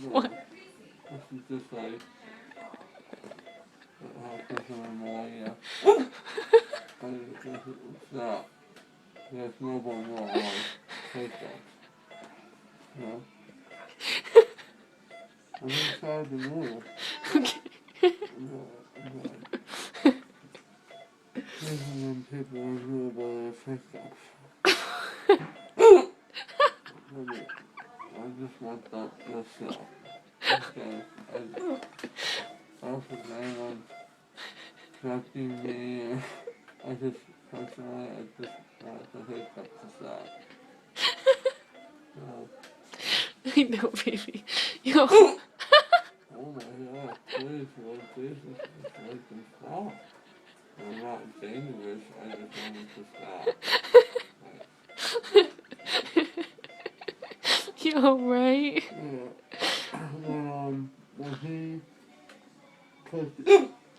What? This is just like what happens in the morning. And it's not. There's no more hiccups. You know? I'm inside the move. Okay. Even when people are new about their hiccups. I just want that yourself. Okay. I also anyone judging me. I just personally I just want the hiccups to stop. So, I know, baby. Yo. oh my god, please, Lord Jesus, just make them stop. I'm not dangerous, I just want them to stop. Yo, right? Yeah. When he pushed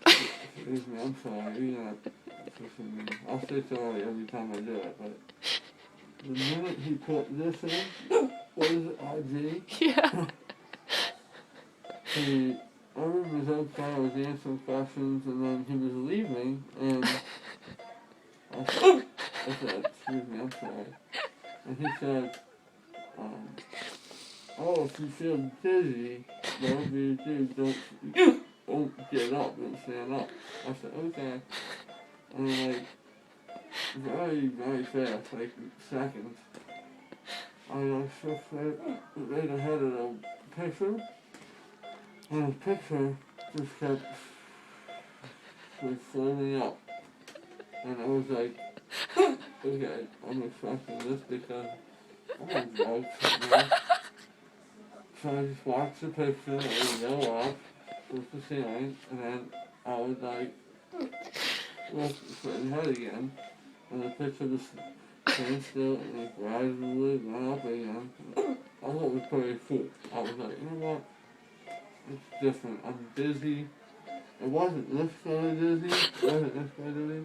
excuse me, I'm sorry, you're not pushing me. I'll say sorry every time I do it, but the minute he put this in, what is it, IG? Yeah. Everyone was okay, I was answering questions, and then he was leaving, and I said, excuse me, I'm sorry. And he said, oh, if you feel dizzy, whatever you do, don't get up, don't stand up. I said, okay. And like, very, very fast, like seconds, I just right ahead of the picture, and the picture just kept floating up. And I was like, okay, I'm expecting this because I'm on drugs, you know? So I just watched the picture, and it would go up towards the ceiling, and then I would like, look straight ahead again, and the picture just stand still, and it gradually went up again. I thought it was pretty cool. I was like, you know what? It's different. I'm dizzy. It wasn't this kind of dizzy. It wasn't this kind of dizzy.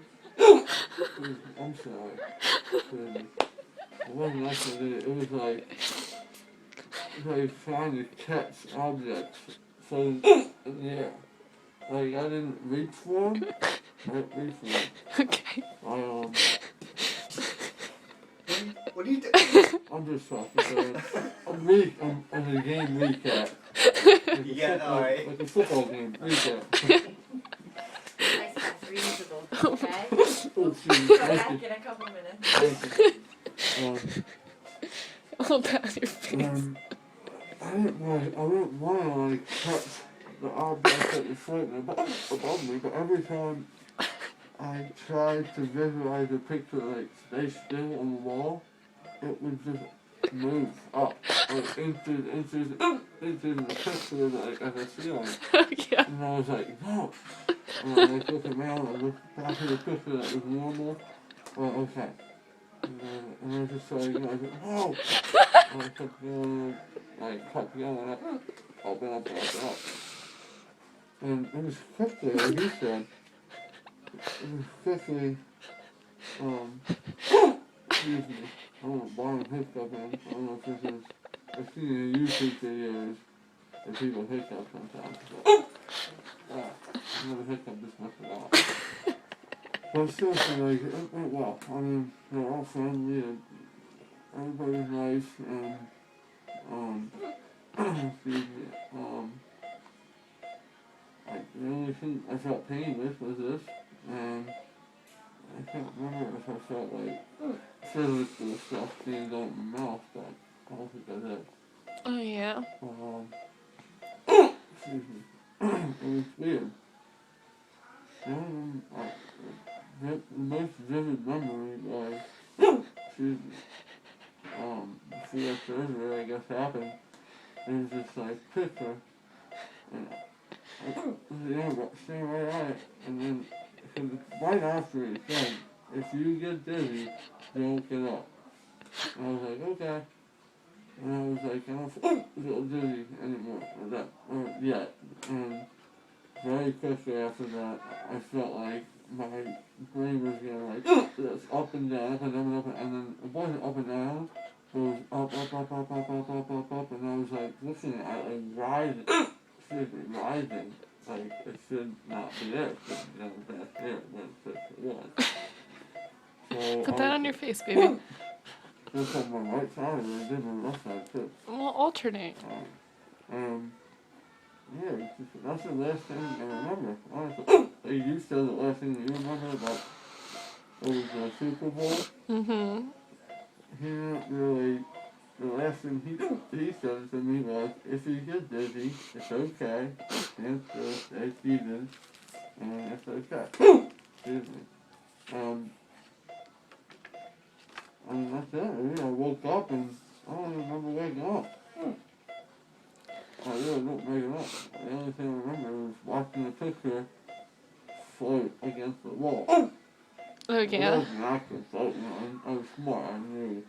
I'm sorry. It wasn't that kind of dizzy. It was like trying to catch objects floating in the air. Like I didn't reach for them. I didn't reach for them. Okay. What are you doing? I'm just talking. I'm a game recap. Yeah, alright. Like a football game recap. Nice, that's reusable, okay? Oh, geez, Come thank back you. in a couple minutes. Thank you. Hold down your face. I didn't want to like touch the objects that were floating above me, but every time I tried to visualize a picture like stay still on the wall, it would just move up, like into the picture like at the ceiling. Yeah. And I was like, no. And I was looking around, I looked back at the picture that was normal. Well, okay. And I just like, I was like, whoa! And I kept going, kept going up, up and up and up and up. And it was quickly, like you said, it was quickly, excuse me, I don't know why I'm hiccup in. I don't know if this is, I've seen in YouTube videos that people hiccup sometimes. But, I've never hiccuped this much at all. But seriously, like, it went well. I mean, they're all friendly and everybody's nice and, excuse me, like, the only thing I felt pain with was this, and I can't remember if I felt like physical stuff being done in my mouth, but I don't think I did. Oh, yeah. Excuse me. It was weird. The most vivid memory was, excuse me, before surgery, I guess, happened, there was this, like, picture, and I was staring right at it, and then, right after it said, if you get dizzy, don't get up. And I was like, okay. And I was like, I don't feel dizzy anymore, or yet. And very quickly after that, I felt like my brain was getting like this, up and down, and then it wasn't up and down, was up, and I was like looking at it, like rising, rising. Like it should not be there, but that's there, that's it was. So Put I that was on your face, baby. just on my right side, and I did my left side too. Well, alternate. Yeah, it's just, that's the last thing I remember. Honestly, like you said, the last thing you remember about it was the Super Bowl. Mm-hmm. He didn't really. The last thing he said to me was, if you get dizzy, it's okay. It's just a season, and it's okay. Excuse me. And that's it. Really, I woke up and I don't even remember waking up. I really don't make it up. The only thing I remember was watching the picture float against the wall. Oh, It yeah. wasn't actually floating. I was smart. I knew.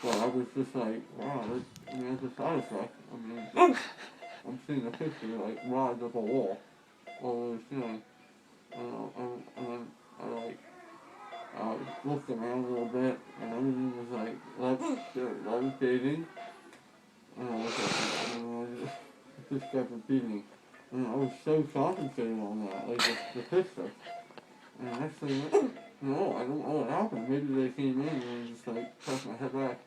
But I was just like, wow, that's a side effect. I mean, I'm seeing a picture like rise up a wall all over the ceiling. And then I looked around a little bit and everything was like levitating. And I was like, it just kept repeating. And I was so concentrated on that, like the picture. And actually, no, I don't know what happened. Maybe they came in and I just like pressed my head back.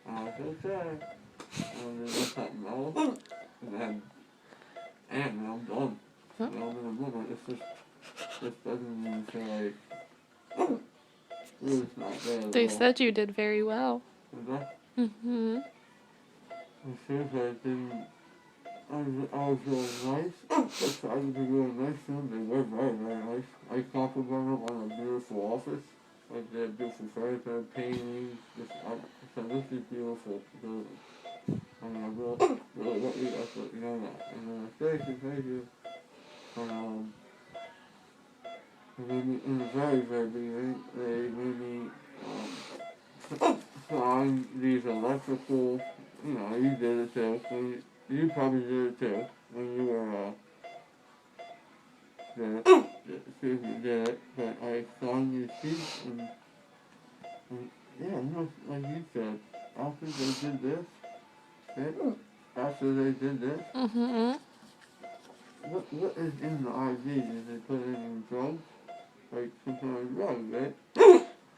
And I was okay. And then let that mellow. And then, and now I'm done. Huh? You know, in a moment, it's just doesn't even feel like, really it's not there at They all. said you did very well. Is that? Mm-hmm. It feels like I didn't. I was really nice. I tried to be really nice to them. They were very, very nice. I complimented them on a beautiful office. Like they had beautiful furniture, paintings. I said, this is beautiful building. I mean, I really want you guys to know that. And thank you. And they made me, in the very, very beginning, they made me sign these electrical, you know, you did it too. You probably did it too when you were, excuse me, did it. But I signed these sheets and yeah, you know, like you said, after they did this, after they did this, Mm-hmm. what is in the IV? Did they put it in drugs? Like some kind of drug, right?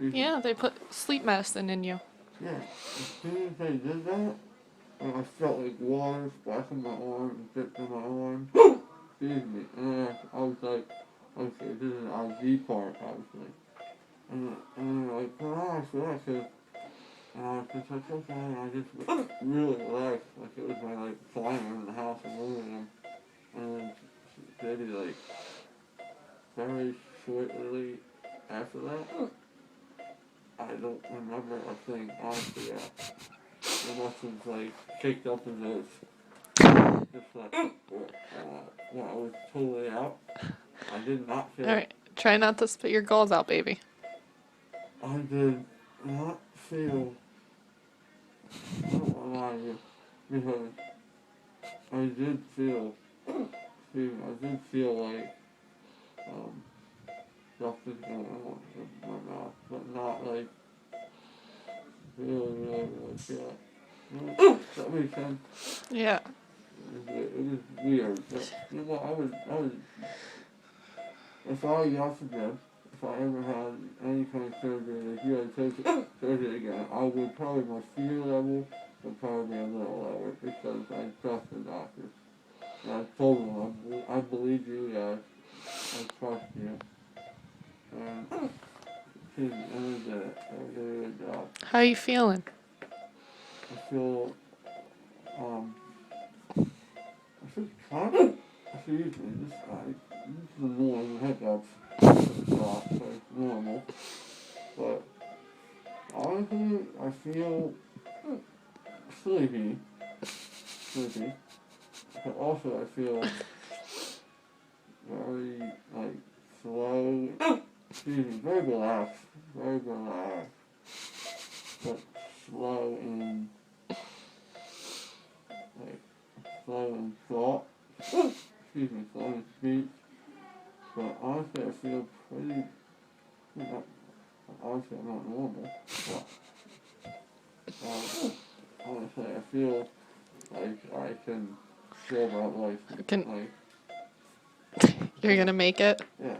Yeah, they put sleep medicine in you. Yeah. As soon as they did that, I felt like water splashing my arm and dripped in my arm. Excuse me. And I was like, okay, this is an IV part, obviously. And they're like, relax. And I was just like, okay. And I just really relaxed. Like it was my like climber in the house and moving them. And then maybe like very shortly after that, I don't remember a thing, honestly, yeah. It must have, like, kicked up in those. Just like, when I was totally out, I did not feel, Alright, try not to spit your gulls out, baby. I did not feel, I don't want to lie to you, because I did feel, excuse me, I did feel like, something going on in my mouth, but not like, really feel it. Does that make sense? Yeah. It was weird. But, you know what, I was, if I, God forbid, if I ever had any kind of surgery, like you had surgery again, I would probably, my fear level would probably be a little lower because I trust the doctors. And I told them, I believe you guys, I trust you. And, excuse me, and they did it. They did a good job. How you feeling? I feel, I feel kind of, excuse me, this is annoying hiccups. So it's normal. But honestly, I feel sleepy. But also I feel very, like, slow. Excuse me, very relaxed. Very relaxed. But slow in, like, slow in thought. Excuse me, slow in speech. But honestly, I feel pretty, obviously I'm not normal. But, honestly, I feel like I can live out life. Like, You're gonna make it? yeah.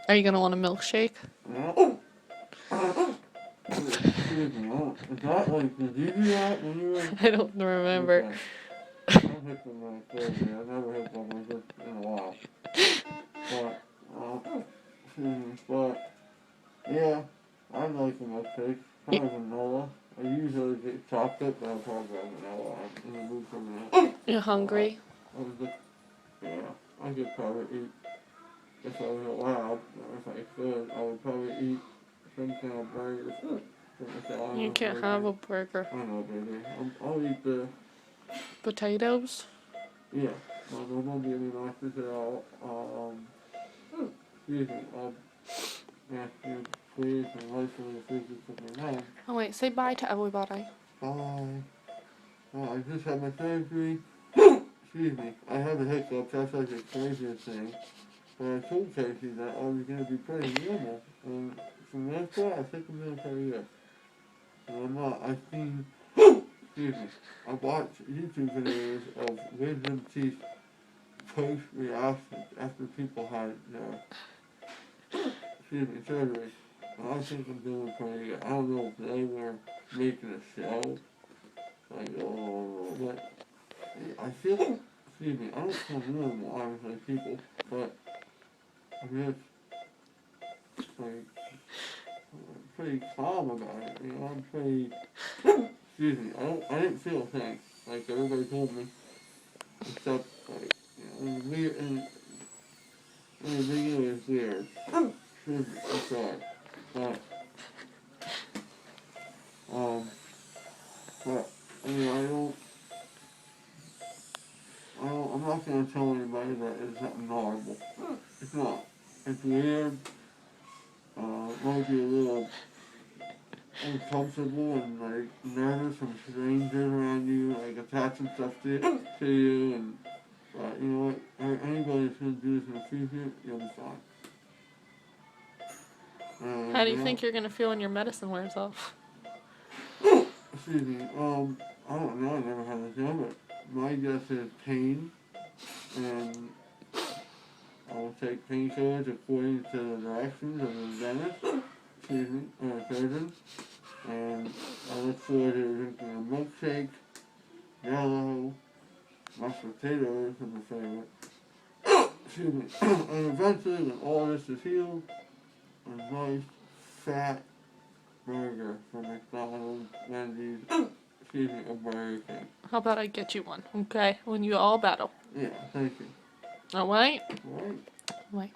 Are you gonna want a milkshake? No. Excuse me, is that like, did you do that when you were? I don't remember. Okay. I hit them like crazy. I never hit them like this in a while. But, but, yeah, I like a milkshake. Probably vanilla. I usually get chocolate, but I'll probably have vanilla. I'm in the mood for vanilla. You're hungry? I was just, yeah, I could probably eat, if I was allowed, or if I could, I would probably eat some kind of burger. You can't have a burger. I know, baby. I'll eat the, Potatoes? yeah, no, there won't be any masses at all. Excuse me, ask you please and rightfully if this is with me now. Oh wait, say bye to everybody. Bye. I just had my surgery. Excuse me, I had the hiccups, that's like the craziest thing. But I told Casey that I was going to be pretty normal. And from that point, I think I'm doing pretty good. And I'm not. I've seen, excuse me, I watched YouTube videos of wisdom teeth post-reactions after people had their, excuse me, surgery. And I think I'm doing pretty good. I don't know if they were making a show. Like, oh, but I feel, excuse me, I don't feel normal, obviously, people, but I'm just, like, pretty calm about it, you know, I'm pretty, excuse me, I didn't feel a thing, like everybody told me, except, like, you know, weird, and the beginning was weird, excuse me, I'm sorry, but, I mean, I'm not gonna tell anybody that it's not normal. It's not. It's weird. It might be a little uncomfortable and like nervous from strangers around you, like attaching stuff to you, and you know what? Anybody that's gonna do this in the future, you'll be fine. How do you think you're gonna feel when your medicine wears off? Excuse me. I don't know. I never had this done, but my guess is pain, and I will take painkillers according to the directions of the dentist, excuse me, or surgeon, and I look forward to drinking a milkshake, yellow, mashed potatoes are my favorite, excuse me, and eventually when all this is healed, a nice, fat burger from McDonald's, Wendy's, excuse me, a Burger King. How about I get you one, okay? When you all battle. Yeah, thank you. Alright? Right. Alright.